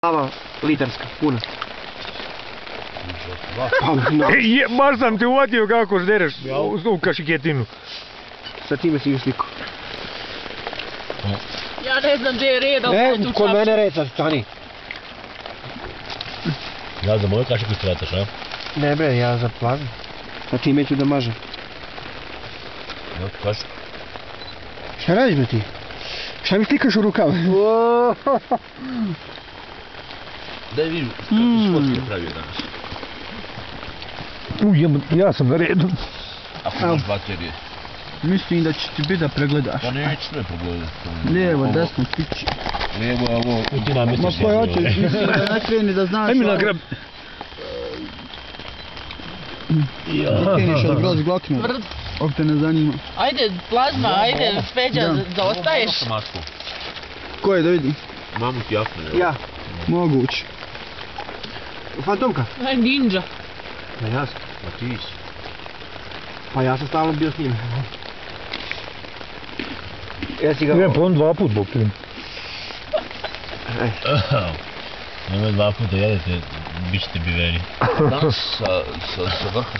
Lava litarska, puna. Baš sam te uvatio kako ždereš u kašiketinu. Sa time si ju sliku. Ja ne znam gdje je red, ali tu Kod mene red sad, stani. Ja za moju kašiku strataš, a? Ne bre, ja za plavi. Sa time ću da mažem. Ja ti kašiku. Šta radiš bre ti? Šta mi slikaš u rukav? Daj vidim, kako si fotke pravio danas. Ja sam na redu. Ako imaš baterije. Mislim da će ti biti da pregledaš. Pa neću sve pogledati. Lijevo, desno, pići. Lijevo, ovo... Ti nam Ma misliš koji hoće, mislim da ne kreni da znaš... Ajme na grab. Ne kreniš od groz gloknu. Ovo te ne zanima. Ajde, plazma, ajde, Feđa, zaostaješ. Ko je da vidim? Mamu ti jasno je. Ja. Moguće. Fantomka? Aj, ninja. Ja jasno. Pa ti si. Pa ja sam stalno bio s njim. Jesi ga... Ja, pa on 2 put bok tu. Nemoj 2 puta jedete, bit ćete biveni. Danas sa vrha